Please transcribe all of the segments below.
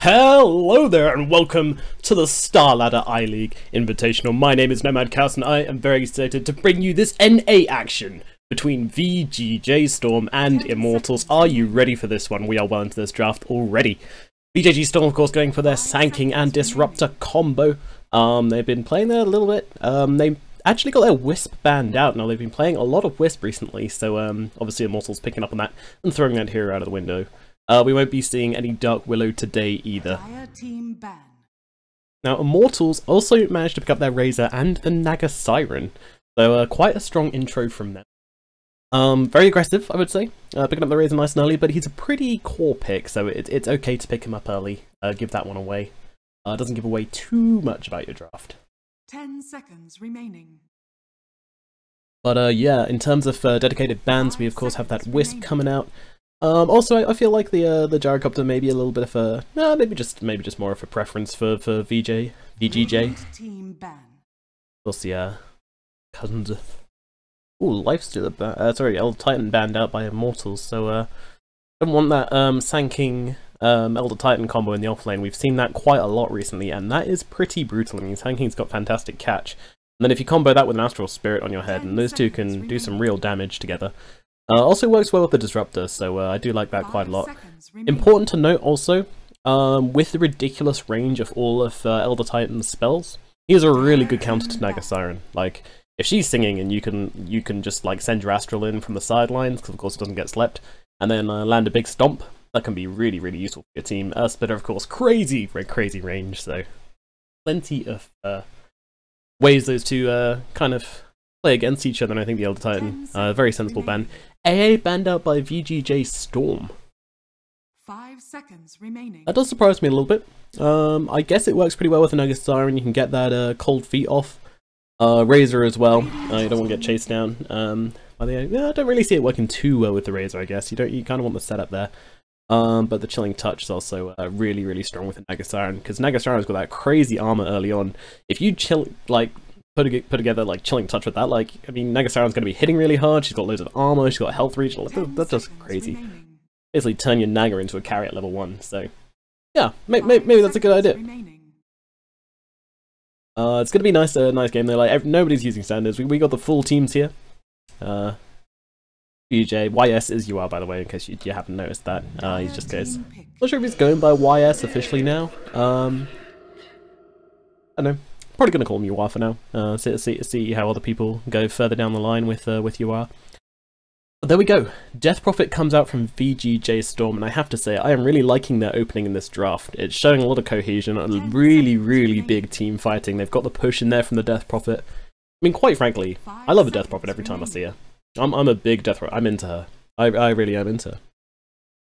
Hello there and welcome to the StarLadder I-League Invitational. My name is NomadCasts and I am very excited to bring you this NA action between VGJ.Storm and Immortals. Are you ready for this one? We are well into this draft already. VGJ.Storm, of course, going for their Sanking and Disruptor combo. They've been playing there a little bit. They actually got their Wisp banned out. Now, they've been playing a lot of Wisp recently, so obviously Immortals picking up on that and throwing that hero out of the window. We won't be seeing any Dark Willow today either. Now, Immortals also managed to pick up their Razor and the Naga Siren, so quite a strong intro from them. Very aggressive, I would say, picking up the Razor nice and early, but he's a pretty core pick, so it's okay to pick him up early, give that one away. Doesn't give away too much about your draft. 10 seconds remaining. But yeah, in terms of dedicated bans, we of course have that Wisp coming out. Also, I feel like the Gyrocopter may be a little bit of a maybe just more of a preference for VGJ. We'll see. Cousins. Ooh, Lifestealer. Sorry, Elder Titan banned out by Immortals. So don't want that Sanking Elder Titan combo in the offlane. We've seen that quite a lot recently, and that is pretty brutal. I mean, Sanking's got fantastic catch, and then if you combo that with an Astral Spirit on your head, and those two can do some real damage together. Also works well with the Disruptor, so I do like that quite a lot. Important to note also, with the ridiculous range of all of Elder Titan's spells, he is a really good counter to Naga Siren. Like, if she's singing and you can just like send your Astral in from the sidelines, because of course it doesn't get slept, and then land a big stomp, that can be really useful for your team. Splitter, of course, crazy range, so plenty of ways those two kind of play against each other, and I think the Elder Titan, very sensible ban. AA banned out by VGJ.Storm. 5 seconds remaining. That does surprise me a little bit. I guess it works pretty well with the Naga Siren. You can get that cold feet off. Razor as well. You don't want to get chased down. I don't really see it working too well with the Razor, I guess. You kind of want the setup there. But the Chilling Touch is also really strong with the Naga Siren, because Naga Siren's got that crazy armor early on. If you put together like Chilling Touch with that, like, I mean, Naga Siren's going to be hitting really hard. She's got loads of armor, she's got health reach. That's just crazy. Basically turn your Naga into a carry at level 1, so yeah, maybe that's a good idea. It's going to be a nice game though. Like, nobody's using standards. We got the full teams here. VJ, YS is UR, by the way, in case you haven't noticed that. He just goes, not sure if he's going by YS officially now. I don't know. Probably going to call him UR for now. See how other people go further down the line with UR. But there we go. Death Prophet comes out from VGJ.Storm, and I have to say, I am really liking their opening in this draft. It's showing a lot of cohesion, a really big team fighting. They've got the push in there from the Death Prophet. I mean, quite frankly, I love a Death Prophet every time I see her. I'm a big Death Prophet. I'm into her. I really am into her.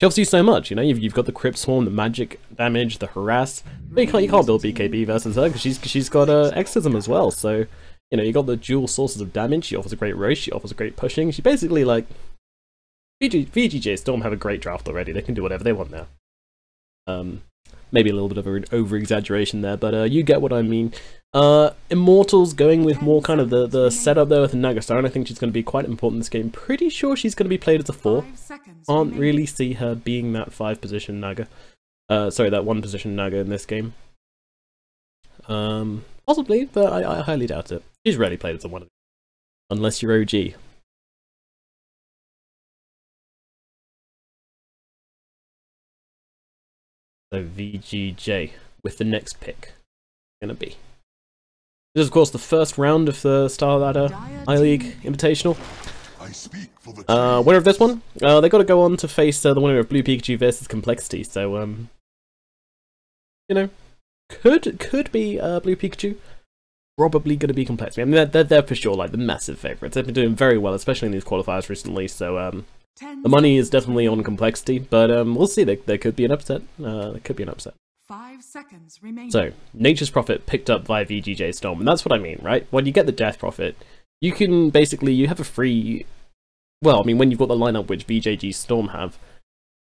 She offers you so much, you know. You've got the Crypt Swarm, the magic damage, the harass. But you can't build BKB versus her because she's got Exorcism as well. So, you know, you got the dual sources of damage. She offers a great roast. She offers a great pushing. She basically, like, VGJ.Storm have a great draft already. They can do whatever they want now. Maybe a little bit of an over-exaggeration there, but you get what I mean. Immortals going with more kind of the setup there with the Naga Siren. I think she's going to be quite important in this game. Pretty sure she's going to be played as a 4. Can't really see her being that 5-position Naga. Sorry, that 1-position Naga in this game. Possibly, but I highly doubt it. She's rarely played as a 1, unless you're OG. So VGJ with the next pick gonna be. This is of course the first round of the StarLadder I-League Invitational. Winner of this one, they got to go on to face the winner of Blue Pikachu versus Complexity. So you know, could be Blue Pikachu. Probably going to be Complexity. I mean, they're for sure like the massive favourites. They've been doing very well, especially in these qualifiers recently. So the money is definitely on Complexity, but we'll see. There could be an upset. There could be an upset. 5 seconds remaining. So, Nature's Prophet picked up by VGJ.Storm, and that's what I mean, right? When you get the Death Prophet, you can basically, you have a free... Well, I mean, when you've got the lineup which VGJ.Storm have,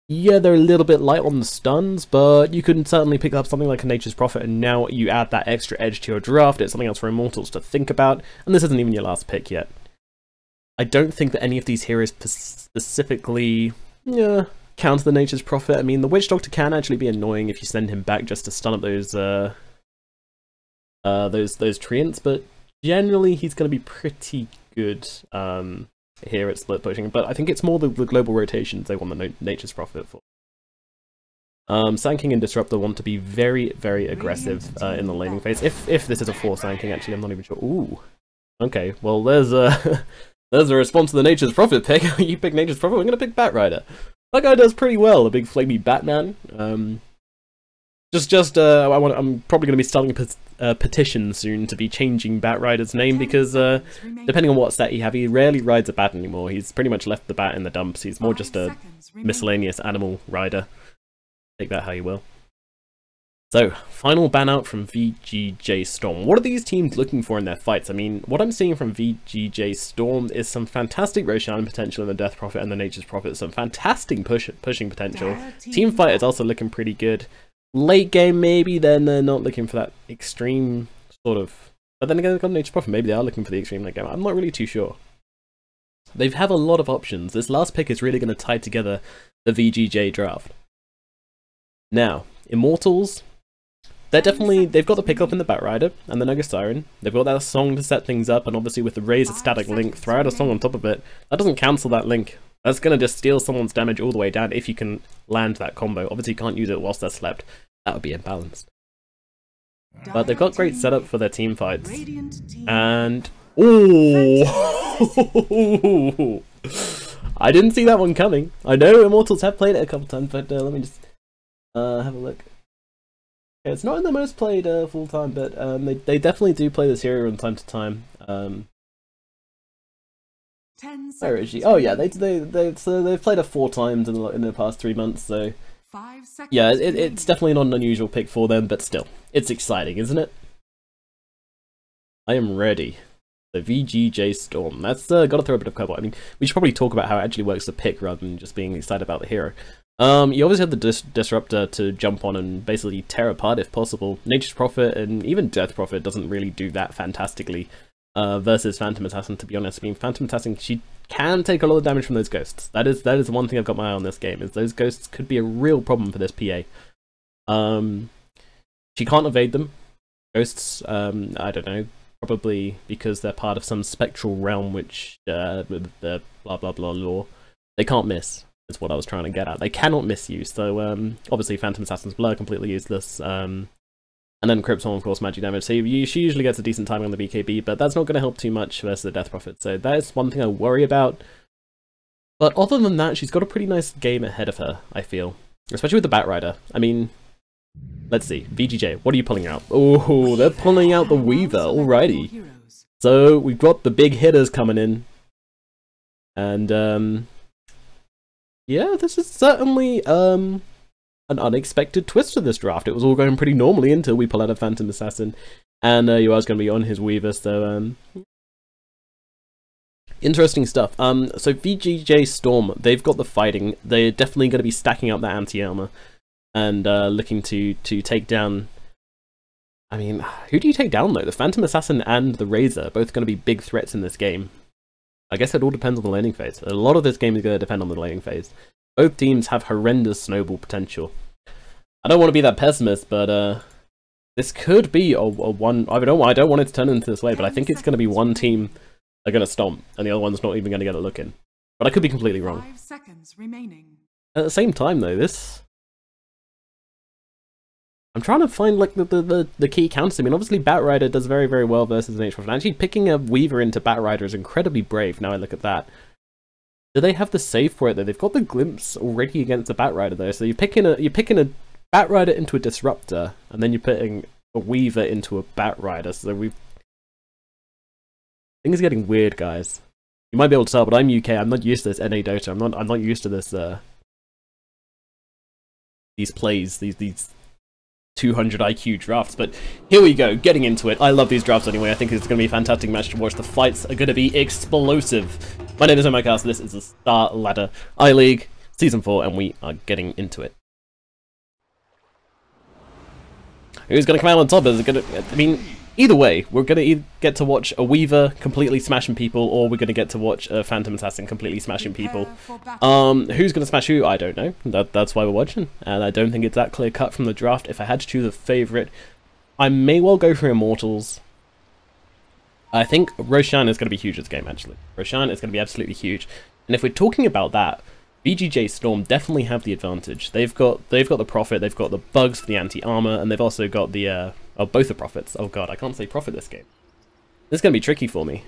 yeah, they're a little bit light on the stuns, but you can certainly pick up something like a Nature's Prophet, and now you add that extra edge to your draft. It's something else for Immortals to think about, and this isn't even your last pick yet. I don't think that any of these heroes specifically... Yeah, counter the Nature's Prophet. I mean, the Witch Doctor can actually be annoying if you send him back just to stun up those treants, but generally he's going to be pretty good here at split pushing. But I think it's more the global rotations they want the Nature's Prophet for. Sand King and Disruptor want to be very, very aggressive in the laning phase. If this is a 4 Sand King, actually, I'm not even sure. Ooh. Okay, well, there's a response to the Nature's Prophet pick. You pick Nature's Prophet, we're going to pick Batrider. That guy does pretty well, the big flamey Batman. I'm probably going to be starting a petition soon to be changing Batrider's name because depending on what stat you have, he rarely rides a bat anymore. He's pretty much left the bat in the dumps. He's more just a miscellaneous animal rider. Take that how you will. So, final ban out from VGJ.Storm. What are these teams looking for in their fights? I mean, what I'm seeing from VGJ.Storm is some fantastic Roshan potential in the Death Prophet and the Nature's Prophet, some fantastic pushing potential. Team fight is also looking pretty good. Late game, maybe, then they're not looking for that extreme sort of... But then again, they've got Nature's Prophet, maybe they are looking for the extreme late game. I'm not really too sure. They have a lot of options. This last pick is really going to tie together the VGJ draft. Now, Immortals... they've got the pickup in the Batrider and the Naga Siren. They've got that song to set things up, and obviously with the Razor static link, throw out a song on top of it. That doesn't cancel that link. That's going to just steal someone's damage all the way down if you can land that combo. Obviously you can't use it whilst they're slept. That would be imbalanced. But they've got great setup for their team fights. And... ooh! I didn't see that one coming. I know Immortals have played it a couple times, but let me just have a look. It's not in the most played full time, but they definitely do play this hero from time to time. Where is she? Oh yeah, they've played her 4 times in the past 3 months. So yeah, it's definitely not an unusual pick for them, but still, it's exciting, isn't it? I am ready. So VGJ.Storm. That's got to throw a bit of curveball. I mean, we should probably talk about how it actually works the pick rather than just being excited about the hero. You obviously have the Disruptor to jump on and basically tear apart if possible. Nature's Prophet and even Death Prophet doesn't really do that fantastically versus Phantom Assassin, to be honest. I mean, Phantom Assassin, she can take a lot of damage from those ghosts. That is the one thing I've got my eye on this game, is those ghosts could be a real problem for this PA. She can't evade them. Ghosts, I don't know, probably because they're part of some spectral realm which, with the blah blah blah lore, they can't miss. Is what I was trying to get at. They cannot miss you, so obviously Phantom Assassin's Blur, completely useless, and then Crypton, of course, magic damage, so she usually gets a decent timing on the BKB, but that's not going to help too much versus the Death Prophet, so that is one thing I worry about. But other than that, she's got a pretty nice game ahead of her, I feel. Especially with the Batrider. I mean, let's see, VGJ, what are you pulling out? Oh, they're pulling out the Weaver, alrighty. So, we've got the big hitters coming in, and yeah, this is certainly an unexpected twist to this draft. It was all going pretty normally until we pull out a Phantom Assassin, and you are going to be on his Weaver, so interesting stuff. So VGJ.Storm, they've got the fighting. They're definitely going to be stacking up that anti-armor and looking to take down... I mean, who do you take down though? The Phantom Assassin and the Razor are both going to be big threats in this game. I guess it all depends on the laning phase. A lot of this game is going to depend on the laning phase. Both teams have horrendous snowball potential. I don't want to be that pessimist, but this could be a one... I don't want it to turn into this way, but I think it's going to be one team are going to stomp, and the other one's not even going to get a look in. But I could be completely wrong. 5 seconds remaining. At the same time, though, this... I'm trying to find like the key counters. I mean, obviously Batrider does very, very well versus an H-Prophet. Actually, picking a Weaver into Batrider is incredibly brave, now I look at that. Do they have the save for it, though? They've got the Glimpse already against the Batrider, though. So you're picking a Batrider into a Disruptor, and then you're putting a Weaver into a Batrider. So things are getting weird, guys. You might be able to tell, but I'm UK. I'm not used to this NA Dota. I'm not used to this. These plays, these 200 IQ drafts, but here we go, getting into it. I love these drafts anyway. I think it's going to be a fantastic match to watch. The fights are going to be explosive. My name is NomadCasts, this is the StarLadder I-League Season 4, and we are getting into it. Who's going to come out on top? Is it going to... I mean, Either way, we're going to get to watch a Weaver completely smashing people, or we're going to get to watch a Phantom Assassin completely smashing people. Who's going to smash who? I don't know. That's why we're watching, and I don't think it's that clear cut from the draft. If I had to choose a favourite, I may well go for Immortals. I think Roshan is going to be huge this game, actually. Roshan is going to be absolutely huge. And if we're talking about that, VGJ.Storm definitely have the advantage. They've got the Prophet, they've got the bugs for the anti-armor, and they've also got the both the Prophets. Oh god, I can't say Prophet this game. This is going to be tricky for me.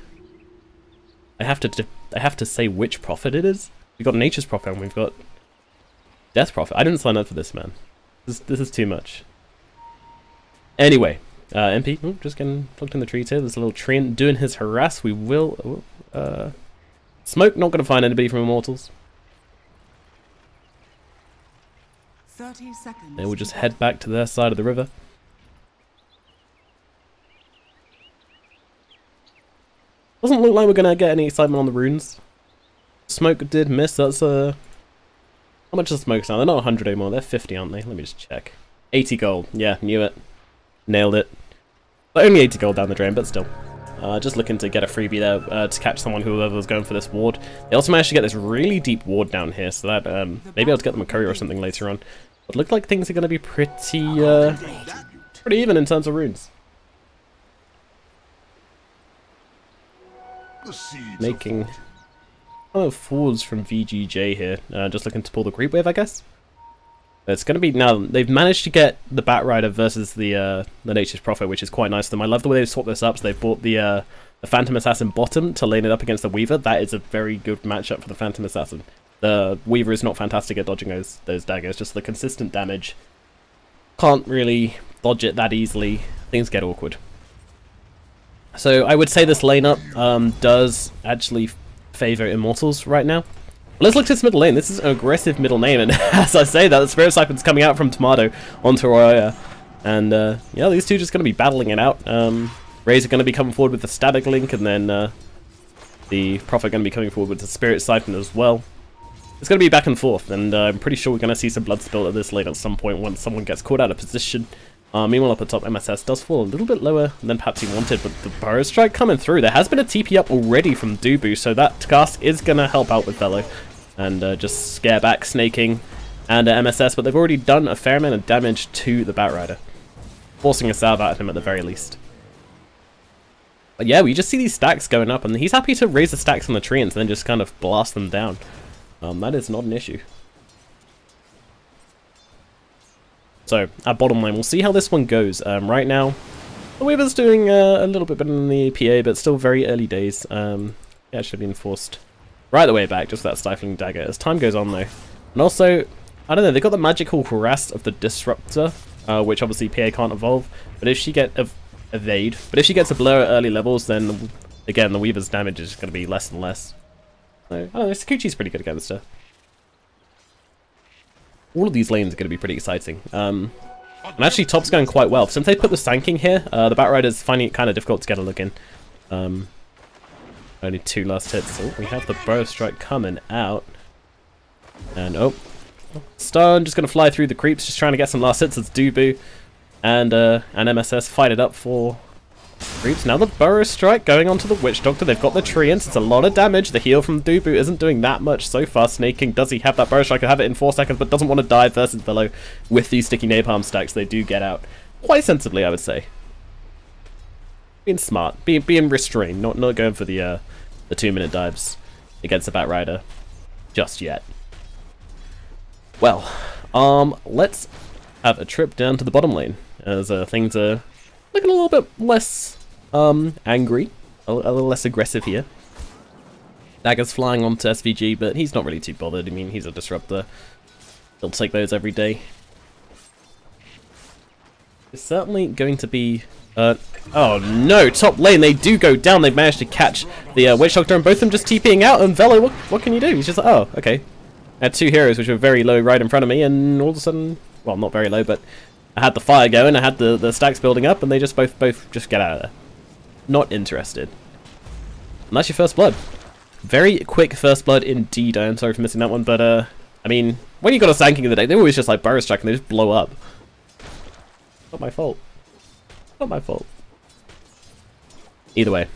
I have to say which Prophet it is. We've got Nature's Prophet and we've got Death Prophet. I didn't sign up for this, man. This is too much. Anyway, MP, just getting plucked in the trees here. There's a little treant doing his harass. We will... Smoke, not going to find anybody from Immortals. 30 seconds. Then we'll just head back to their side of the river. Doesn't look like we're going to get any excitement on the runes. Smoke did miss. That's how much is Smoke now? They're not 100 anymore. They're 50, aren't they? Let me just check. 80 gold. Yeah, knew it. Nailed it. But only 80 gold down the drain, but still. Just looking to get a freebie there to catch someone whoever was going for this ward. They also managed to get this really deep ward down here, so that maybe I'll get them a courier or something later on. But look like things are going to be pretty even in terms of runes. Making forwards from VGJ here. Just looking to pull the creep wave, I guess. It's going to be now. They've managed to get the Batrider versus the Nature's Prophet, which is quite nice of them. I love the way they've swapped this up. So they've bought the Phantom Assassin bottom to lane it up against the Weaver. That is a very good matchup for the Phantom Assassin. The Weaver is not fantastic at dodging those daggers. Just the consistent damage. Can't really dodge it that easily. Things get awkward. So I would say this lane up does actually favor Immortals right now. Let's look at this middle lane. This is an aggressive middle lane, and as I say that, the Spirit Siphon's coming out from Tomato onto Roya. And yeah, these two just going to be battling it out. Rays are going to be coming forward with the Static Link, and then the Prophet going to be coming forward with the Spirit Siphon as well. It's going to be back and forth, and I'm pretty sure we're going to see some blood spill at this lane at some point once someone gets caught out of position. Meanwhile, up at top, MSS does fall a little bit lower than perhaps he wanted, but the Burrow Strike coming through. There has been a TP up already from Dubu, so that cast is going to help out with Velo. And just scare back Snaking and MSS, but they've already done a fair amount of damage to the Batrider, forcing a salve out of him at the very least. But yeah, we just see these stacks going up, and he's happy to raise the stacks on the treants and then just kind of blast them down. That is not an issue. So, at bottom lane, we'll see how this one goes. Right now, the Weaver's doing a little bit better than the PA, but still very early days. Yeah, should have been forced right the way back, just that stifling dagger. As time goes on, though. And also, I don't know, they've got the magical harass of the Disruptor, which obviously PA can't evolve. But if she gets evade, but if she gets a blow at early levels, then again, the Weaver's damage is going to be less and less. So, I don't know, Sakuchi's pretty good against her. All of these lanes are going to be pretty exciting. And actually, top's going quite well. Since they put the Sanking here, the Batrider's finding it kind of difficult to get a look in. Only 2 last hits. So we have the Burrow Strike coming out. And Stone just going to fly through the creeps, just trying to get some last hits as Dubu and MSS fight it up for creeps. Now the Burrow Strike going onto the Witch Doctor. They've got the Treants. It's a lot of damage. The heal from Dubu isn't doing that much so far. Snaking, does he have that Burrow Strike? He'll have it in 4 seconds, but doesn't want to die versus Velo. With these sticky napalm stacks, they do get out quite sensibly, I would say. Being smart, being restrained, not going for the 2-minute dives against the Batrider just yet. Well, let's have a trip down to the bottom lane as things are looking a little bit less angry, a little less aggressive here. Dagger's flying onto SVG, but he's not really too bothered. I mean, he's a disruptor. He'll take those every day. It's certainly going to be oh no, top lane, they do go down. They've managed to catch the Witch Doctor, and both of them just TPing out, and Velo, what can you do? He's just like, oh, okay. I had 2 heroes which were very low right in front of me, and all of a sudden, well, not very low, but I had the fire going, I had the stacks building up, and they just both just get out of there. Not interested. And that's your first blood. Very quick first blood indeed. I am sorry for missing that one, but I mean, when you got a Sanking in the deck, they always just like Burrow Strike and they just blow up. Not my fault. Not my fault. Either way.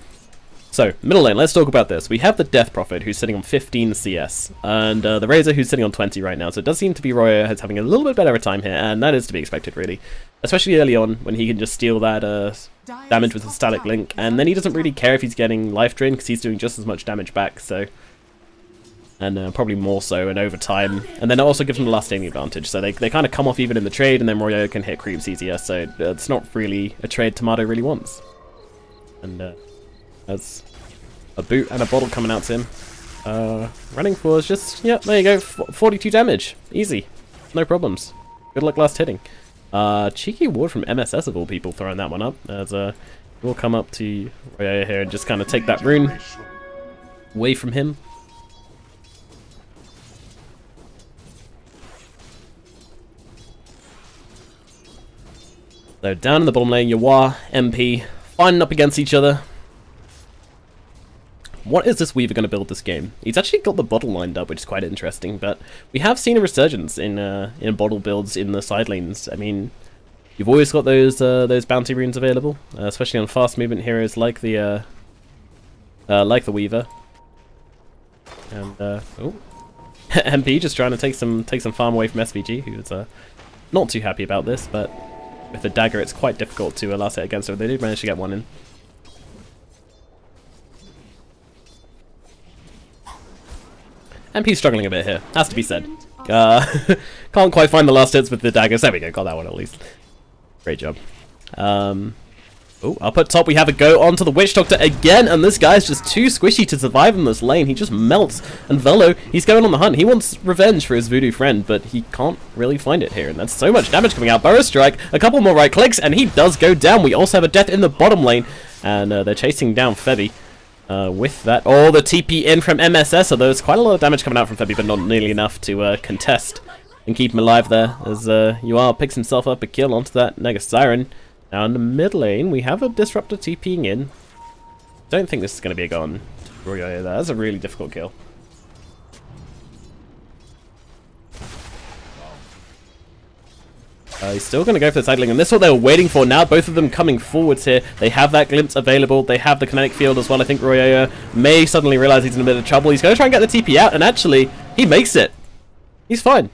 So, middle lane, let's talk about this. We have the Death Prophet, who's sitting on 15 CS, and the Razor, who's sitting on 20 right now, so it does seem to be Royo is having a little bit better of a time here, and that is to be expected, really. Especially early on, when he can just steal that damage with a static link, and then he doesn't really care if he's getting life drain, because he's doing just as much damage back, so... And probably more so, and over time. And then it also gives him the last standing advantage, so they kind of come off even in the trade, and then Royo can hit creeps easier, so it's not really a trade Tomato really wants. And that's a boot and a bottle coming out to him. Running for is just, yeah, there you go, 42 damage. Easy. No problems. Good luck last hitting. Cheeky ward from MSS of all people throwing that one up, as we'll come up to Royo here and just kind of take that rune away from him. So down in the bottom lane, Yawa, MP, fighting up against each other. What is this Weaver going to build this game? He's actually got the bottle lined up, which is quite interesting, but we have seen a resurgence in bottle builds in the side lanes. I mean, you've always got those bounty runes available, especially on fast movement heroes like the Weaver. And oh, MP just trying to take some farm away from SVG, who's not too happy about this, but with the dagger it's quite difficult to last hit against her. They did manage to get one in. MP's struggling a bit here, has to be said. Can't quite find the last hits with the daggers. There we go, got that one at least. Great job. Oh, up at top we have a go onto the Witch Doctor again, and this guy's just too squishy to survive in this lane. He just melts, and Velo, he's going on the hunt. He wants revenge for his voodoo friend, but he can't really find it here, and that's so much damage coming out. Burrow Strike, a couple more right clicks, and he does go down. We also have a death in the bottom lane, and they're chasing down Febby. With that, oh, the TP in from MSS, so there's quite a lot of damage coming out from Febby, but not nearly enough to contest and keep him alive there, as UR picks himself up a kill onto that Nega Siren. Now in the mid lane, we have a Disruptor TPing in. Don't think this is going to be a go on Royo. That's a really difficult kill. He's still going to go for the side link, and this is what they were waiting for now. Both of them coming forwards here. They have that glimpse available. They have the kinetic field as well. I think Royo may suddenly realize he's in a bit of trouble. He's going to try and get the TP out, and actually, he makes it. He's fine.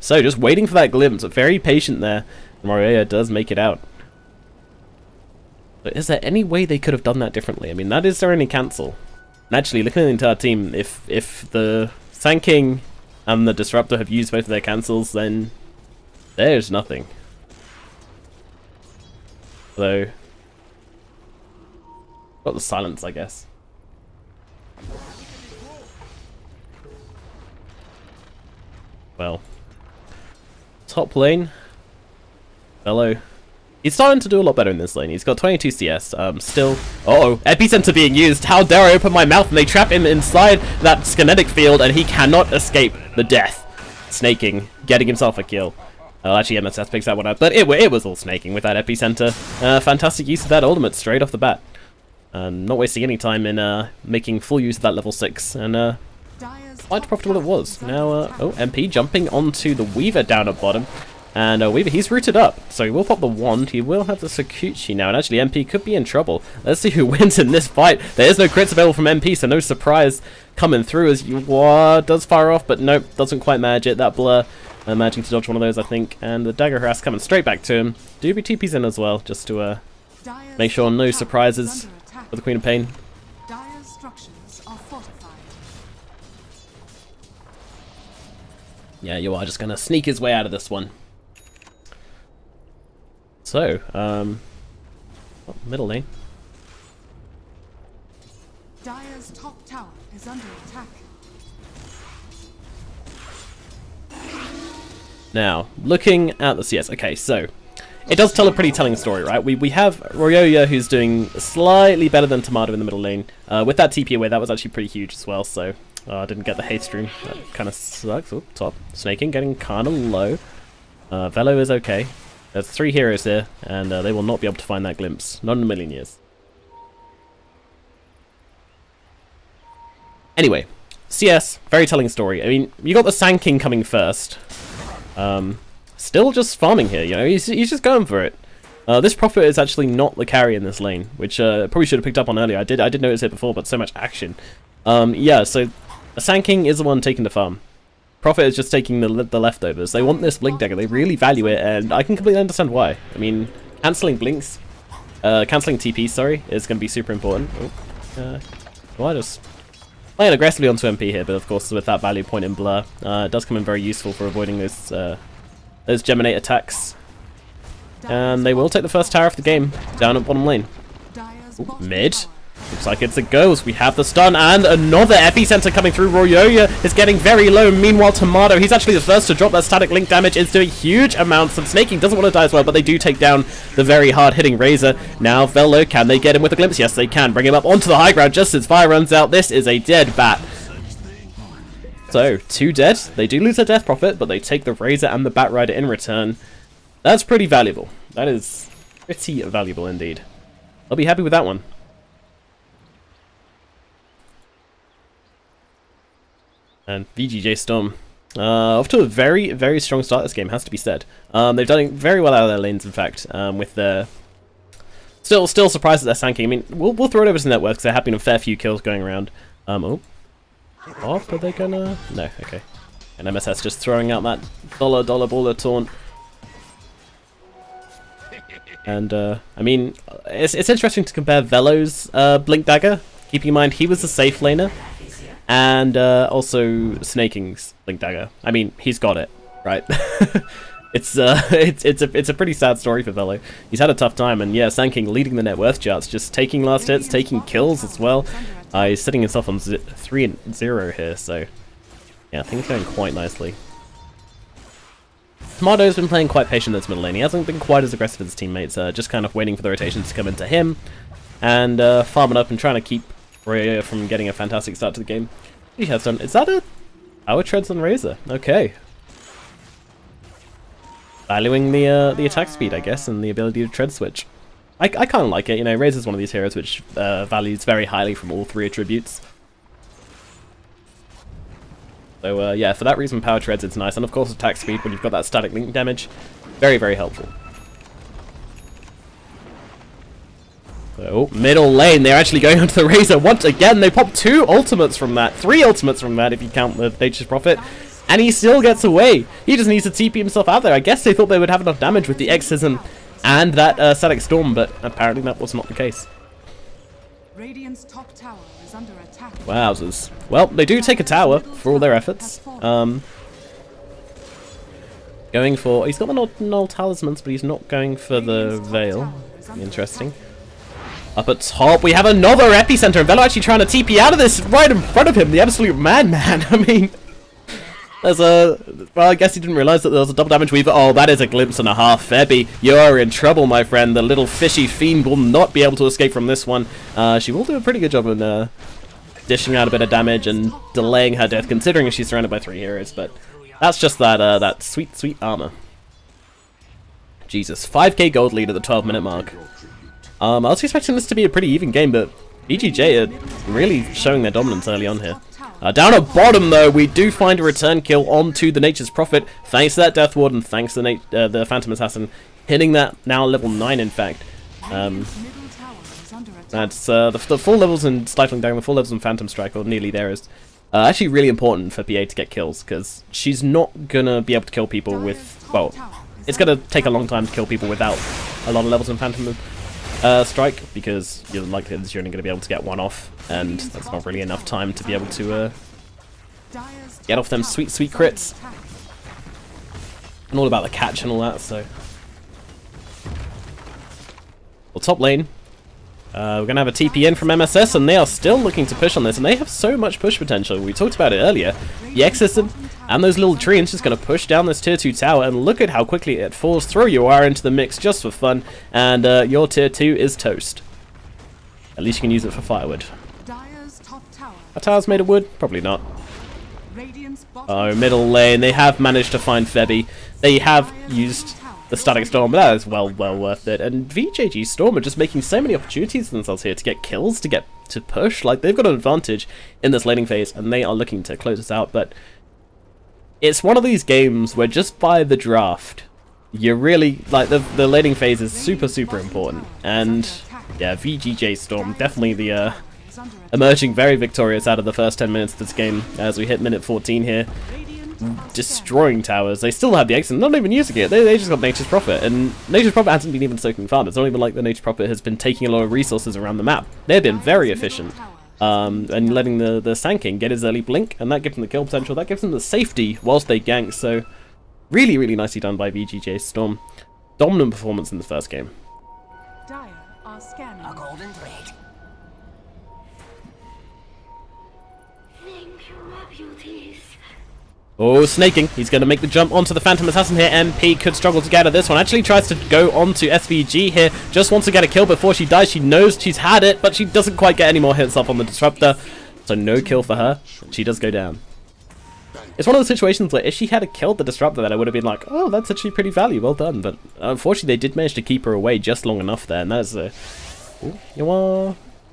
So, just waiting for that glimpse. Very patient there. And Royo does make it out. But is there any way they could have done that differently? I mean, that is their only cancel. And actually, looking at the entire team, if the Sand King and the Disruptor have used both of their cancels, then there's nothing. Though, got the silence, I guess. Well, top lane, Velo. He's starting to do a lot better in this lane. He's got 22 CS. Still, uh-oh, Epicenter being used. How dare I open my mouth? And they trap him inside that kinetic field, and he cannot escape the death. Snaking, getting himself a kill. Actually, MSS picks that one up, but it was all snaking with that Epicenter. Fantastic use of that ultimate straight off the bat. Not wasting any time in making full use of that level 6, and quite profitable it was. Now, oh, MP jumping onto the Weaver down at bottom, and Weaver, he's rooted up, so he will pop the wand. He will have the Sakuchi now, and actually MP could be in trouble. Let's see who wins in this fight. There is no crits available from MP, so no surprise coming through as Yuwa does fire off, but nope, doesn't quite manage it. That blur. Managing to dodge one of those, I think, and the dagger harass coming straight back to him. Doobie TP's in as well, just to make sure no surprises for the Queen of Pain. Dire's structures are fortified. Yeah, you are just gonna sneak his way out of this one. So, oh, middle lane. Dire's top tower is under attack. Now, looking at the CS, okay, so it does tell a pretty telling story, right? We have Royo who's doing slightly better than Tomato in the middle lane. With that TP away, that was actually pretty huge as well, so I didn't get the haste rune. That kind of sucks. Oh, top. Snaking getting kind of low. Velo is okay. There's 3 heroes here, and they will not be able to find that glimpse. Not in a million years. Anyway, CS, very telling story. I mean, you got the Sand King coming first. Still just farming here, you know, he's just going for it. This Prophet is actually not the carry in this lane, which probably should have picked up on earlier. I did notice it before, but so much action. Yeah, so Sand King is the one taking the farm. Prophet is just taking the leftovers. They want this Blink Dagger. They really value it, and I can completely understand why. I mean, cancelling Blinks, cancelling TP, sorry, is going to be super important. Oh, well, I just playing aggressively onto MP here, but of course with that value point in Blur, it does come in very useful for avoiding those Geminate attacks. And they will take the first tower of the game down at bottom lane. Ooh, mid. Looks like it's a go as we have the stun, and another epicenter coming through. Royoya is getting very low. Meanwhile, Tomato, he's actually the first to drop that static link damage. Is doing huge amounts, and Snaking doesn't want to die as well, but they do take down the very hard-hitting Razor. Now, Velo, can they get him with a glimpse? Yes, they can. Bring him up onto the high ground just as fire runs out. This is a dead bat. So, 2 dead. They do lose their Death Prophet, but they take the Razor and the Bat Rider in return. That's pretty valuable. That is pretty valuable indeed. I'll be happy with that one. And VGJ.Storm, off to a very, very strong start this game, has to be said. They've done very well out of their lanes, in fact, with their... Still surprised at their Sand King. I mean, we'll throw it over to Network, because there have been a fair few kills going around. Oh. Off, are they gonna... No, okay. And MSS just throwing out that dollar baller taunt. And, I mean, it's interesting to compare Velo's Blink Dagger. Keeping in mind, he was a safe laner. And also Snaking's Blink Dagger. I mean, he's got it, right? it's a pretty sad story for Velo. He's had a tough time, and yeah, Sand King leading the net worth charts, just taking last hits, taking kills as well. He's setting himself on 3-0 here, so yeah, things going quite nicely. Tomato's been playing quite patient in this middle lane. He hasn't been quite as aggressive as his teammates, just kind of waiting for the rotations to come into him, and farming up and trying to keep Royoya from getting a fantastic start to the game. He has done. Is that a power treads on Razor? Okay. Valuing the attack speed, I guess, and the ability to tread switch. I kind of like it. You know, Razor's one of these heroes which values very highly from all 3 attributes. So yeah, for that reason, power treads it's nice, and of course attack speed when you've got that static link damage, very, very helpful. So, middle lane, they're actually going onto the Razor once again. They pop 2 ultimates from that, 3 ultimates from that if you count the Nature's Prophet, and he still gets away. He just needs to TP himself out there. I guess they thought they would have enough damage with the Exorcism and that static storm, but apparently that was not the case. Radiant's top tower is under attack. Wowzers. Well, they do take a tower for all their efforts. Going for... He's got the null talismans, but he's not going for the Veil. Interesting. Up at top, we have another epicenter, and Velo actually trying to TP out of this right in front of him, the absolute madman. I mean, there's a... Well, I guess he didn't realize that there was a double damage weaver. Oh, that is a glimpse and a half. Febby, you're in trouble, my friend. The little fishy fiend will not be able to escape from this one. She will do a pretty good job in dishing out a bit of damage and delaying her death, considering she's surrounded by 3 heroes, but that's just that sweet, sweet armor. Jesus, 5k gold lead at the 12-minute mark. I was expecting this to be a pretty even game, but VGJ are really showing their dominance early on here. Down at bottom, though, we do find a return kill onto the Nature's Prophet, thanks to that Death Ward and thanks to the Phantom Assassin, hitting that now level 9, in fact. That's the full levels in Stifling Dagger, the full levels in Phantom Strike, or nearly there, is actually really important for PA to get kills, because she's not going to be able to kill people with, well, it's going to take a long time to kill people without a lot of levels in Phantom Strike, because your likelihood is you're only going to be able to get 1 off, and that's not really enough time to be able to get off them sweet, sweet crits. And all about the catch and all that, so... Well, top lane. We're going to have a TP in from MSS, and they are still looking to push on this, and they have so much push potential. We talked about it earlier. The Exorcism and those little trees just going to push down this tier 2 tower, and look at how quickly it falls. Throw your R into the mix just for fun, and your tier 2 is toast. At least you can use it for firewood. Our tower's made of wood? Probably not. Oh, middle lane. They have managed to find Febby. They have used the Static Storm, but that is well worth it. And VGJ.Storm are just making so many opportunities for themselves here to get kills, to push. Like, they've got an advantage in this laning phase, and they are looking to close us out. But it's one of these games where just by the draft, you're really, like, the laning phase is super important. And yeah, VGJ.Storm, definitely the emerging very victorious out of the first 10 minutes of this game as we hit minute 14 here. Destroying towers. They still have the X and not even using it. They just got Nature's Prophet, and Nature's Prophet hasn't been even soaking farm. It's not even like the Nature's Prophet has been taking a lot of resources around the map. They've been very efficient, and letting the Sand King get his early blink, and that gives them the kill potential. That gives them the safety whilst they gank. So really nicely done by VGJ.Storm. Dominant performance in the first game. Dire are scanning. A golden thread. Oh, snaking. He's going to make the jump onto the Phantom Assassin here. MP could struggle to get out of this one. Actually tries to go onto SVG here. Just wants to get a kill before she dies. She knows she's had it, but she doesn't quite get any more hits off on the Disruptor. So no kill for her. She does go down. It's one of those situations where if she had killed the Disruptor, then I would have been like, oh, that's actually pretty value. Well done. But unfortunately, they did manage to keep her away just long enough there. And that is a...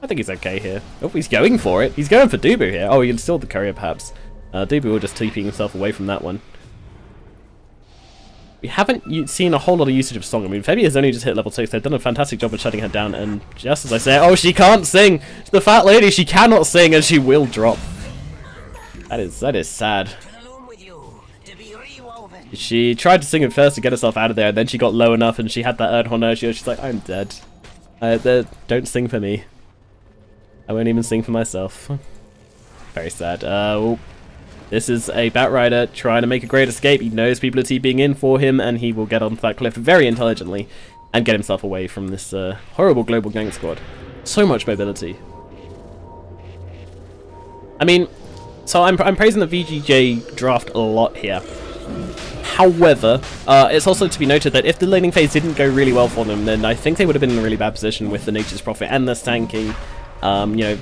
I think he's okay here. Oh, he's going for it. He's going for Dubu here. Oh, he installed the courier, perhaps. Dubu will just TPing himself away from that one. We haven't seen a whole lot of usage of song. I mean, Febby has only just hit level 6. They've done a fantastic job of shutting her down. And just as I say, oh, she can't sing. The fat lady, she cannot sing, and she will drop. That is sad. She tried to sing at first to get herself out of there, and then she got low enough, and she had that Erdhorn. She's like, I'm dead. Don't sing for me. I won't even sing for myself. Very sad. This is a Batrider trying to make a great escape. He knows people are TPing in for him, and he will get onto that cliff very intelligently and get himself away from this horrible global gank squad. So much mobility. I mean, so I'm praising the VGJ draft a lot here. However, it's also to be noted that if the laning phase didn't go really well for them, then I think they would have been in a really bad position with the Nature's Prophet and the Sand King. You know,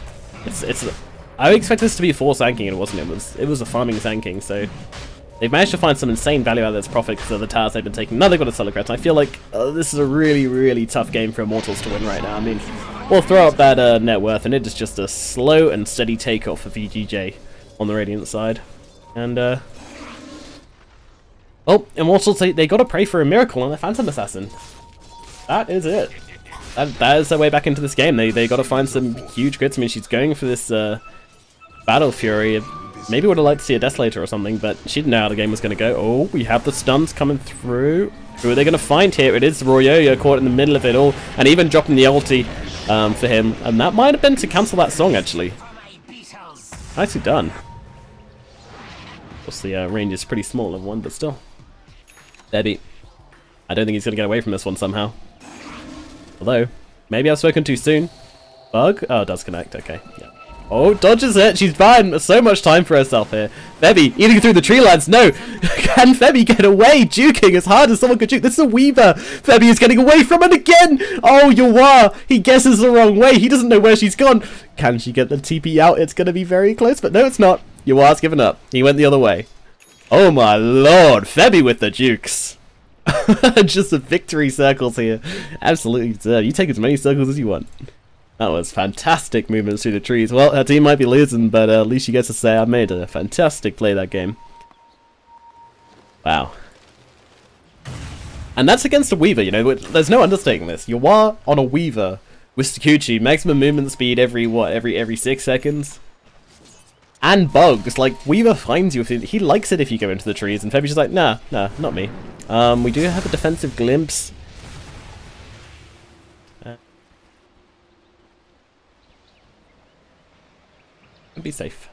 I expected this to be a 4 Sand King, and it wasn't. It was a farming Sand King, so they've managed to find some insane value out of this Prophet because of the towers they've been taking. Now they've got a Solarcrat. I feel like this is a really tough game for Immortals to win right now. I mean, we'll throw up that net worth, and it is just a slow and steady takeoff for VGJ on the Radiant side. And, oh, Immortals, they got to pray for a miracle on the Phantom Assassin. That is it. That is their way back into this game. They got to find some huge crits. I mean, she's going for this Battle Fury. Maybe would have liked to see a Desolator or something, but she didn't know how the game was going to go. Oh, we have the stuns coming through. Who are they going to find here? It is Royoyo caught in the middle of it all, and even dropping the ulti for him. And that might have been to cancel that song, actually. Nicely done. Of course, the range is pretty small of one, but still. Debbie. I don't think he's going to get away from this one somehow. Although, maybe I've spoken too soon. Bug? Oh, it does connect. Okay, yeah. Oh, dodges it. She's buying so much time for herself here. Febby eating through the tree lines. No. Can Febby get away? Juking as hard as someone could juke. This is a Weaver. Febby is getting away from it again. Oh, Yawar. He guesses the wrong way. He doesn't know where she's gone. Can she get the TP out? It's going to be very close, but no, it's not. Yawar's given up. He went the other way. Oh, my lord. Febby with the jukes. Just the victory circles here. Absolutely deserved. You take as many circles as you want. That was fantastic movements through the trees. Well, her team might be losing, but at least she gets to say I made a fantastic play that game. Wow. And that's against a Weaver, you know, there's no understating this. You are on a Weaver with Sakuchi, maximum movement speed every 6 seconds. And bugs, like, Weaver finds you, he likes it if you go into the trees, and Febby's just like, nah, not me. We do have a defensive glimpse. Be safe.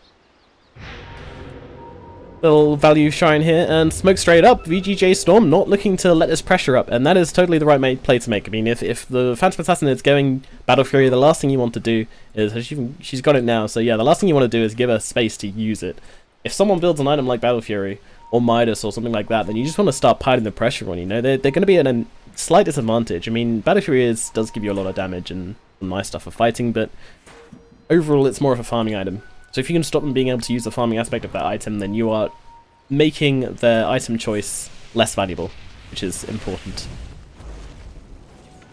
Little value shine here, and smoke straight up. VGJ.Storm not looking to let this pressure up, and that is totally the right play to make. I mean, if the Phantom Assassin is going Battle Fury, the last thing you want to do is, she's got it now, so yeah, the last thing you want to do is give her space to use it. If someone builds an item like Battle Fury, or Midas, or something like that, then you just want to start piling the pressure on, you know? They're going to be at a slight disadvantage. I mean, Battle Fury does give you a lot of damage and nice stuff for fighting, but overall it's more of a farming item. So if you can stop them being able to use the farming aspect of that item, then you are making their item choice less valuable, which is important.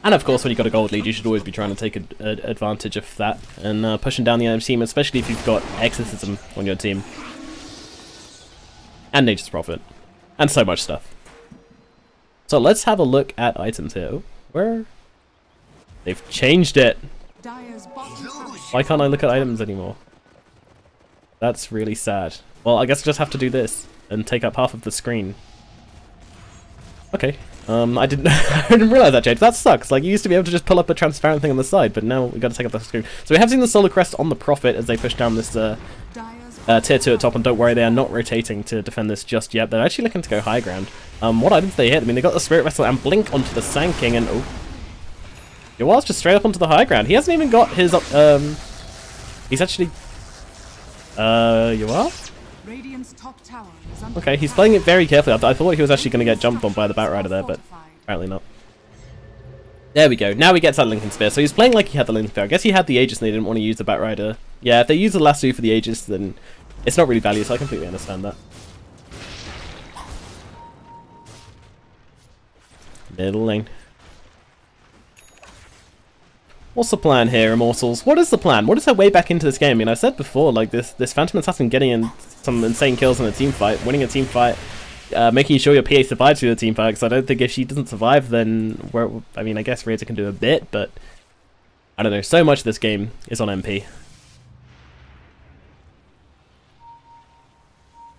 And of course, when you've got a gold lead, you should always be trying to take advantage of that and pushing down the other team, especially if you've got Exorcism on your team. And Nature's Prophet. And so much stuff. So let's have a look at items here. Oh, where? They've changed it. Why can't I look at items anymore? That's really sad. Well, I guess I just have to do this and take up half of the screen. Okay. I didn't I didn't realize that changed. That sucks. Like, you used to be able to just pull up a transparent thing on the side, but now we've got to take up the screen. So we have seen the Solar Crest on the Prophet as they push down this tier 2 at top, and don't worry, they are not rotating to defend this just yet. They're actually looking to go high ground. What items they hit? I mean, they got the Spirit Vessel and Blink onto the Sand King, and oh, Yoal's just straight up onto the high ground. He hasn't even got his he's actually Yoal? Okay, he's playing it very carefully. I thought he was actually going to get jumped on by the Batrider there, but apparently not. There we go. Now we get to that Lincoln Spear. So he's playing like he had the Lincoln Spear. I guess he had the Aegis and they didn't want to use the Batrider. Yeah, if they use the lasso for the Aegis, then it's not really value, so I completely understand that. Middle lane. What's the plan here, Immortals? What is the plan? What is their way back into this game? I mean, I've said before, like, this Phantom Assassin getting in some insane kills in a team fight, winning a team fight, making sure your PA survives through the team fight, because I don't think if she doesn't survive, then, I mean, I guess Reza can do a bit, but I don't know, so much of this game is on MP.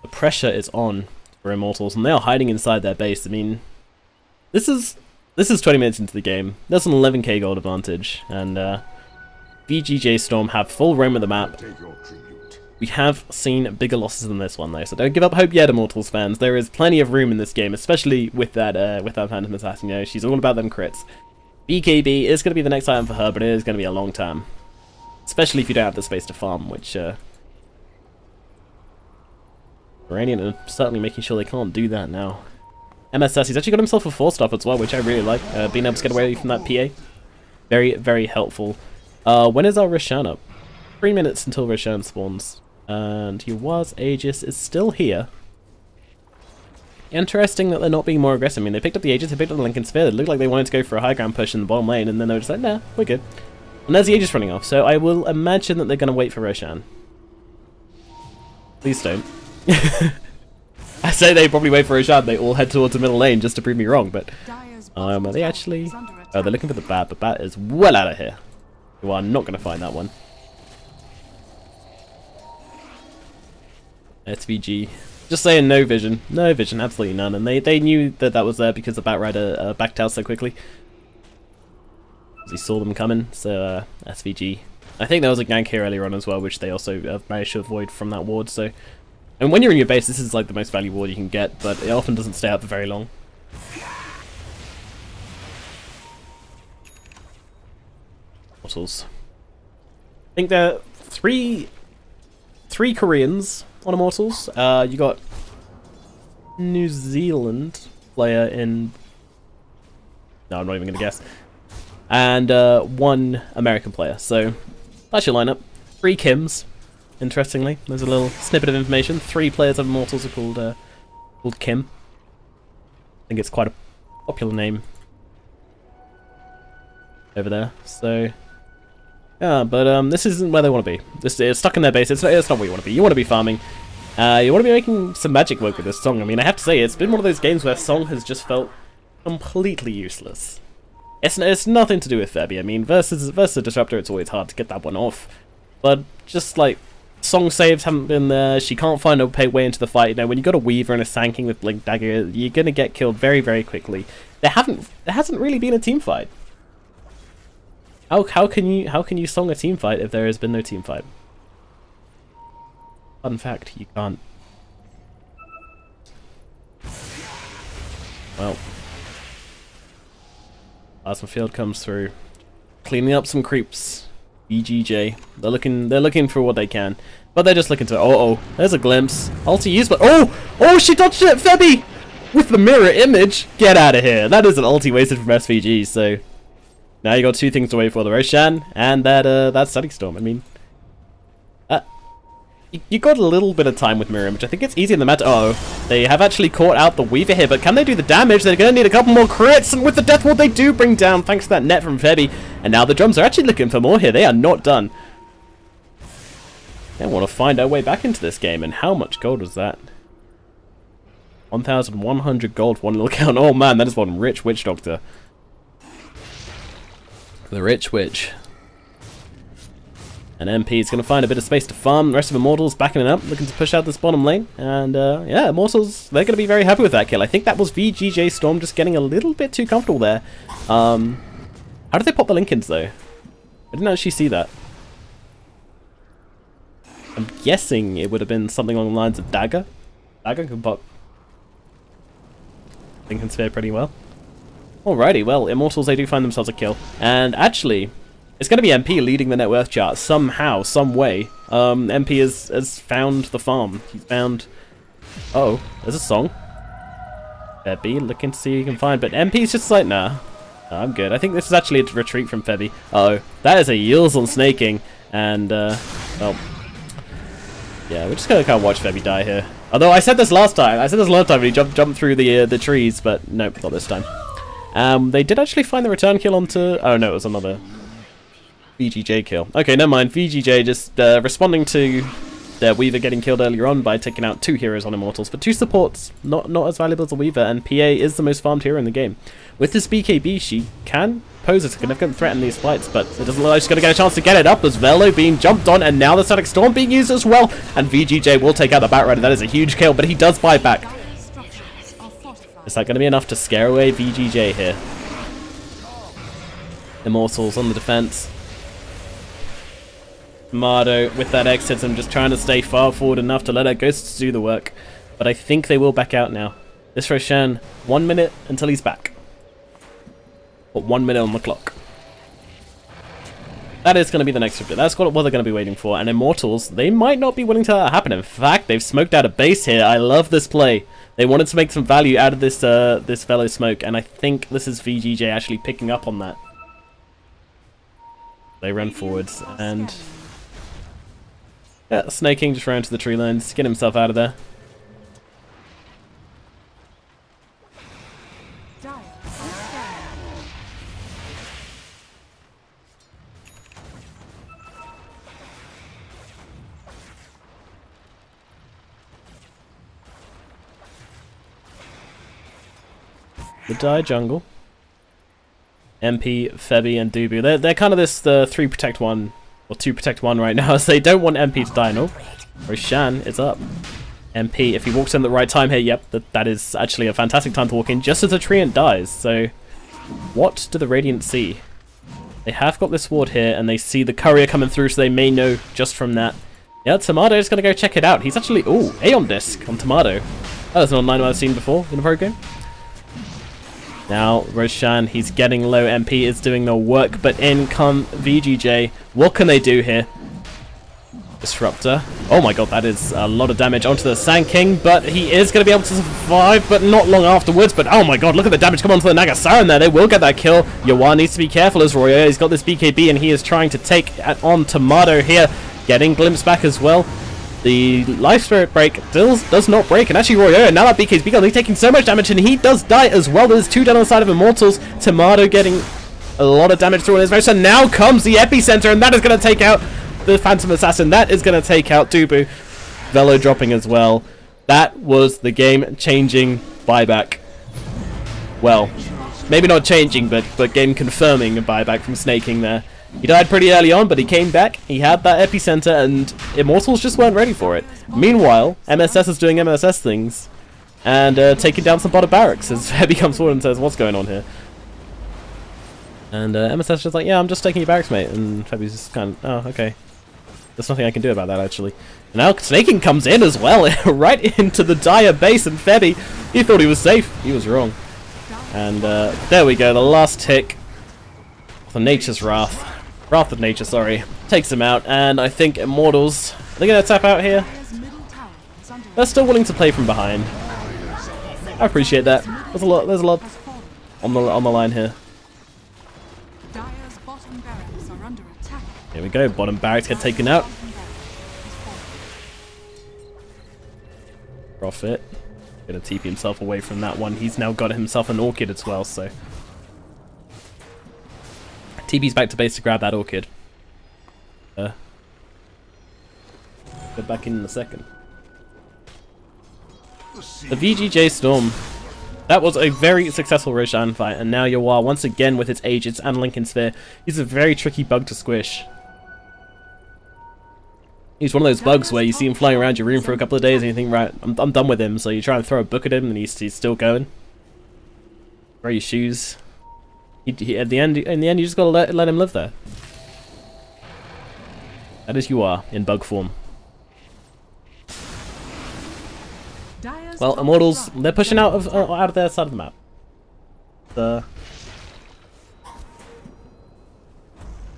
The pressure is on for Immortals, and they are hiding inside their base. I mean, this is 20 minutes into the game. There's an 11k gold advantage, and VGJ.Storm have full roam of the map. We have seen bigger losses than this one, though, so don't give up hope yet, Immortals fans. There is plenty of room in this game, especially with that Phantom Assassin. You know, she's all about them crits. BKB is going to be the next item for her, but it is going to be a long time, especially if you don't have the space to farm, which Iranian are certainly making sure they can't do that now. MSS, he's actually got himself a 4-star as well, which I really like. Being able to get away from that PA. Very, very helpful. When is our Roshan up? 3 minutes until Roshan spawns. And Yoal's Aegis is still here. Interesting that they're not being more aggressive. I mean, they picked up the Aegis, they picked up the Lincoln Sphere. It looked like they wanted to go for a high ground push in the bottom lane, and then they were just like, nah, we're good. And there's the Aegis running off, so I will imagine that they're going to wait for Roshan. Please don't. I say they probably wait for Roshan, they all head towards the middle lane just to prove me wrong, but are they actually... Oh, they're looking for the Bat, but Bat is well out of here. You are not going to find that one. SVG. Just saying no vision. No vision, absolutely none. And they knew that that was there because the Batrider backed out so quickly. He saw them coming, so SVG. I think there was a gank here earlier on as well, which they also managed to avoid from that ward, so... And when you're in your base, this is like the most valuable ward you can get, but it often doesn't stay out for very long. Immortals. I think there are three Koreans on Immortals. You got New Zealand player in... No, I'm not even going to guess. And one American player. So that's your lineup. 3 Kims. Interestingly, there's a little snippet of information. 3 players of Immortals are called Kim. I think it's quite a popular name over there. So yeah, but this isn't where they want to be. This is stuck in their base. It's not where you want to be. You want to be farming. You want to be making some magic work with this song. I mean, I have to say, it's been one of those games where song has just felt completely useless. It's nothing to do with Febby. I mean, versus a Disruptor, it's always hard to get that one off. But just like song saves haven't been there. She can't find a way into the fight. You know, when you got a Weaver and a Sand King with Blink Dagger, you're gonna get killed very, very quickly. There hasn't really been a team fight. How can you song a team fight if there has been no team fight? Fun fact, you can't. Well, Plasma Field comes through, cleaning up some creeps. VGJ. They're looking for what they can, but they're just looking to. Oh, there's a glimpse. Ulti used, but oh, she dodged it, Febby, with the mirror image. Get out of here. That is an ulti wasted from SVG. So now you got 2 things to wait for: the Roshan and that Sunny Storm. I mean, you got a little bit of time with mirror image. I think it's easy in the matter. They have actually caught out the Weaver here, but can they do the damage? They're going to need a couple more crits, and with the Death Ward they do bring down, thanks to that net from Febby. And now the drums are actually looking for more here. They are not done. They want to find our way back into this game, and how much gold was that? 1,100 gold for one little count. Oh man, that is one rich witch doctor. The rich witch. And MP is going to find a bit of space to farm. The rest of Immortals backing it up, looking to push out this bottom lane. And yeah, Immortals, they're going to be very happy with that kill. I think that was VGJ.Storm just getting a little bit too comfortable there. How did they pop the Linkins though? I didn't actually see that. I'm guessing it would have been something along the lines of Dagger. Dagger could pop Linkin Sphere pretty well. Alrighty, well, Immortals, they do find themselves a kill. And actually, it's going to be MP leading the net worth chart somehow, some way. MP has found the farm. He's found... Oh, there's a song. Febby, looking to see who you can find. But MP's just like, nah, I'm good. I think this is actually a retreat from Febby. Uh-oh, that is a Yields on snaking. And, well... Yeah, we're just going to kind of watch Febby die here. Although I said this last time. When he jumped through the trees, but nope, not this time. They did actually find the return kill onto... Oh no, it was another VGJ kill. Okay, never mind. VGJ just responding to their Weaver getting killed earlier on by taking out 2 heroes on Immortals. But 2 supports, not as valuable as a Weaver, and PA is the most farmed hero in the game. With this BKB, she can pose a significant threat in these fights, but it doesn't look like she's going to get a chance to get it up. There's Velo being jumped on, and now the Static Storm being used as well. And VGJ will take out the Batrider. That is a huge kill, but he does buy back. Is that going to be enough to scare away VGJ here? Immortals on the defense. Mardo with that exit and just trying to stay far forward enough to let her ghosts do the work. But I think they will back out now. This Roshan, 1 minute until he's back. But 1 minute on the clock. That is going to be the next objective. That's what they're going to be waiting for. And Immortals, they might not be willing to let that happen. In fact, they've smoked out a base here. I love this play. They wanted to make some value out of this this Velo smoke, and I think this is VGJ actually picking up on that. They run forwards, and yeah, Snaking just ran to the tree lines, get himself out of there. The Dire jungle. MP, Febby, and Dubu. They're kind of this 3 protect 1 or 2 protect 1 right now, as they don't want MP to die. No, Roshan is up. MP, if he walks in at the right time here, yep, that is actually a fantastic time to walk in, just as the Treant dies. So, what do the Radiant see? They have got this ward here, and they see the courier coming through, so they may know just from that. Yeah, Tomato is going to go check it out. He's actually, ooh, Aeon Disc on Tomato. That was an online I've seen before in the pro game. Now, Roshan, he's getting low. MP is doing the work, but in come VGJ. What can they do here? Disruptor. Oh my god, that is a lot of damage onto the Sand King, but he is going to be able to survive, but not long afterwards. But oh my god, look at the damage come onto the Nagasaran there. They will get that kill. Yawan needs to be careful as Royo. He's got this BKB, and he is trying to take on Tomato here. Getting glimpse back as well. The Life Spirit break does not break, and actually Royo, now that BK's begun, he's taking so much damage, and he does die as well. There's 2 down on the side of Immortals. Tomato getting a lot of damage through his very. So now comes the epicenter, and that is going to take out the Phantom Assassin. That is going to take out Dubu. Velo dropping as well. That was the game-changing buyback. Well, maybe not changing, but game confirming a buyback from Snaking there. He died pretty early on, but he came back. He had that epicenter, and Immortals just weren't ready for it. Meanwhile, MSS is doing MSS things and taking down some bottom barracks as Febby comes forward and says, "What's going on here?" And MSS is just like, "Yeah, I'm just taking your barracks, mate." And Febby's just kind of, "Oh, okay. There's nothing I can do about that, actually." And now Snaking comes in as well, right into the Dire base, and Febby, he thought he was safe. He was wrong. And there we go, the last tick of the Nature's Wrath. Wrath of Nature, sorry. Takes him out, and I think Immortals, are they going to tap out here? They're still willing to play from behind. I appreciate that. There's a lot on the line here. Here we go, bottom barracks get taken out. Prophet gonna TP himself away from that one. He's now got himself an Orchid as well, so TP's back to base to grab that Orchid. Get back in a second. The VGJ.Storm. That was a very successful Roshan fight, and now Yawar, once again with its Aegis and Lincoln Sphere, he's a very tricky bug to squish. He's one of those bugs where you see him flying around your room for a couple of days and you think, right, I'm done with him, so you try and throw a book at him and he's still going. Wear your shoes. In the end, you just gotta let him live there. That is Yawar in bug form. Well, Immortals, they're pushing out of their side of the map.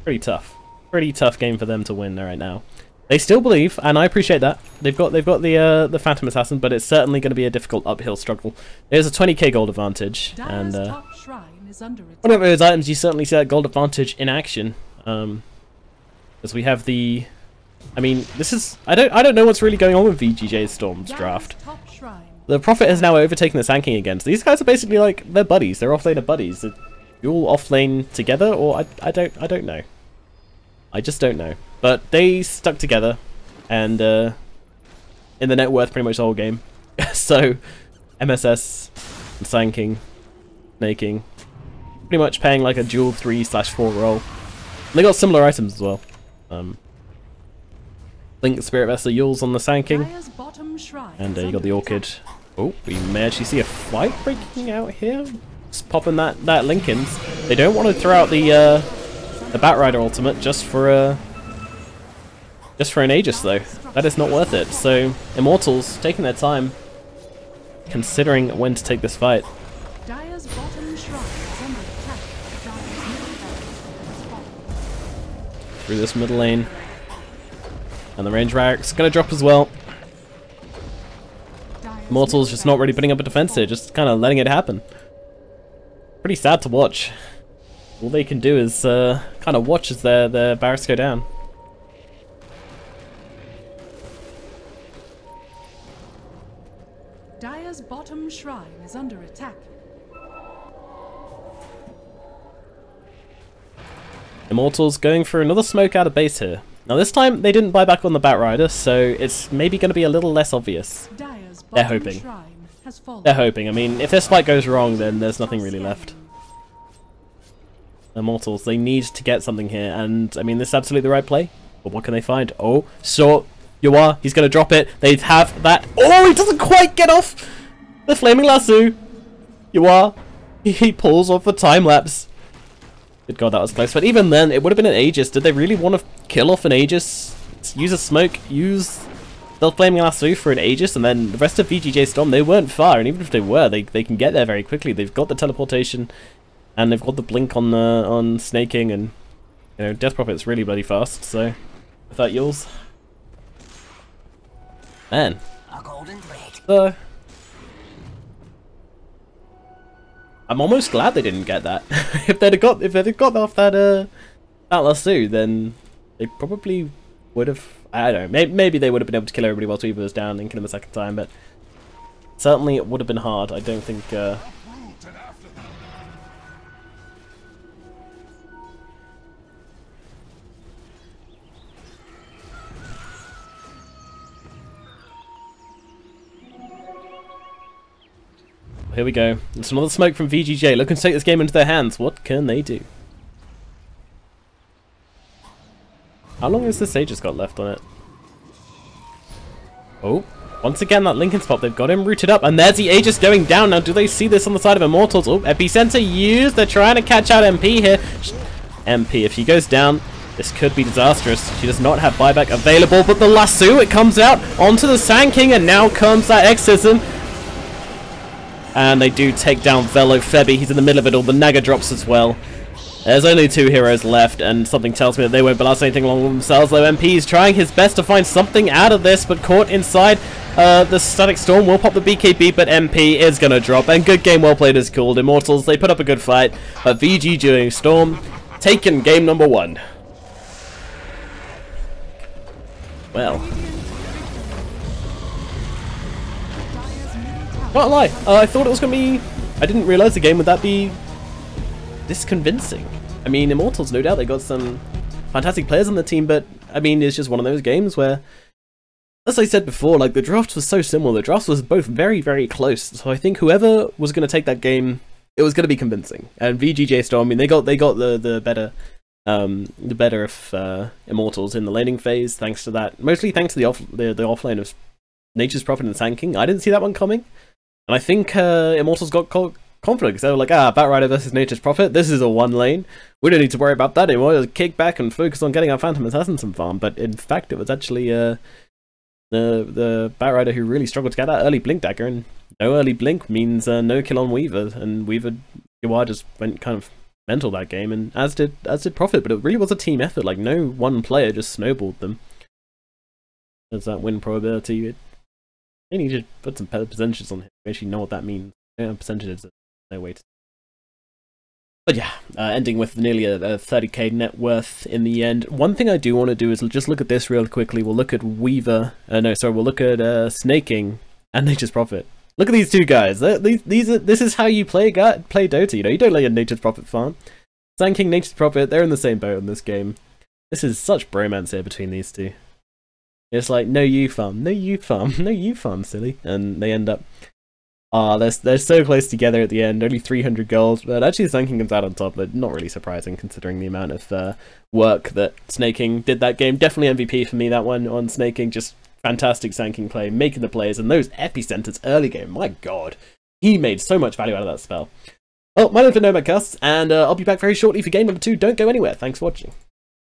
Pretty tough game for them to win right now. They still believe, and I appreciate that. They've got the Phantom Assassin, but it's certainly going to be a difficult uphill struggle. There's a 20k gold advantage, and one of those items you certainly see that gold advantage in action. As we have the, I mean, this is I don't know what's really going on with VGJ.Storm's draft. The Prophet has now overtaken the Sand King again. So these guys are basically like, they're buddies. They're offlaner buddies. You all offlane together, or I don't know. I just don't know. But they stuck together, and in the net worth pretty much the whole game. So MSS and Sand King, Snaking, pretty much paying like a dual 3/4 roll. And they got similar items as well. Link Spirit Vessel Yules on the Sand King, and you got the Orchid. Oh, we may actually see a fight breaking out here. Just popping that Lincoln's. They don't want to throw out the Batrider ultimate just for an Aegis though. That is not worth it. So Immortals taking their time, considering when to take this fight. Through this middle lane. And the range rack's gonna drop as well. Immortals just not really putting up a defense here, just kind of letting it happen. Pretty sad to watch. All they can do is kind of watch as their barracks go down. Dire's bottom shrine is under attack. Immortals going for another smoke out of base here. Now this time they didn't buy back on the Batrider, so it's maybe going to be a little less obvious. They're hoping. They're hoping. I mean, if this fight goes wrong, then there's nothing really left. Immortals, they need to get something here, and I mean, this is absolutely the right play. But what can they find? Oh, so Yawar, he's going to drop it. They have that. Oh, he doesn't quite get off the Flaming Lasso. Yawar, he pulls off the time lapse. Good God, that was close. But even then, it would have been an Aegis. Did they really want to kill off an Aegis? Use a smoke, use the Flaming Lasso for an Aegis, and then the rest of VGJ.Storm, they weren't far, and even if they were, they can get there very quickly. They've got the teleportation, and they've got the blink on Snaking, and you know, Death Prophet's really bloody fast, so with that Yules. Man. I'm almost glad they didn't get that. if they'd got off that lasso, then they probably would have. I don't know. Maybe they would have been able to kill everybody while Tweever was down and kill him a second time, but certainly it would have been hard. I don't think. Here we go. It's another smoke from VGJ. Looking to take this game into their hands. What can they do? How long has this Aegis got left on it? Oh, once again that Lincoln spot. They've got him rooted up, and there's the Aegis going down. Now, do they see this on the side of Immortals? Oh, Epicenter used. They're trying to catch out MP here. MP, if she goes down, this could be disastrous. She does not have buyback available, but the lasso, it comes out onto the Sand King, and now comes that Exorcism. And they do take down Velo Febby. He's in the middle of it all. The Naga drops as well. There's only 2 heroes left, and something tells me that they won't blast anything along with themselves, though MP is trying his best to find something out of this, but caught inside the Static Storm will pop the BKB, but MP is going to drop, and good game well played is called. Immortals, they put up a good fight, but VGJ.Storm taken game number 1. Well. Not a lie, I thought it was going to be... I didn't realise the game would that be this convincing. I mean, Immortals, no doubt, they got some fantastic players on the team, but I mean, it's just one of those games where as I said before, like, the draft was so similar. The draft was both very, very close. So I think whoever was going to take that game, it was going to be convincing. And VGJ.Storm, I mean, they got the better of Immortals in the laning phase, thanks to that. Mostly thanks to the offlane of Nature's Prophet and Sand I didn't see that one coming. And I think Immortals got confident because they were like, Batrider versus Nature's Prophet, this is a one lane. We don't need to worry about that anymore. Just kick back and focus on getting our Phantom Assassin some farm. But in fact, it was actually the Batrider who really struggled to get that early Blink Dagger, and no early Blink means no kill on Weaver, and Weaver just went kind of mental that game, and as did Prophet, but it really was a team effort. Like, no one player just snowballed them. There's that win probability. They need to put some percentages on here to actually know what that means. I don't have percentages, there's no way to. But yeah, ending with nearly a 30k net worth in the end. One thing I do want to do is just look at this real quickly. We'll look at Weaver. We'll look at Snaking and Nature's Prophet. Look at these two guys. This is how you play Dota. You know, you don't let your Nature's Prophet farm. Sand King, Nature's Prophet, they're in the same boat in this game. This is such bromance here between these two. It's like, no you farm, no you farm, no you farm, silly. And they end up, they're so close together at the end, only 300 gold, but actually Sand King comes out on top, but not really surprising considering the amount of work that Snaking did that game. Definitely MVP for me, that one on Snaking, just fantastic Sand King play, making the plays, and those epicenters early game, my god. He made so much value out of that spell. Well, my name's been NomadCasts, and I'll be back very shortly for game number 2. Don't go anywhere. Thanks for watching.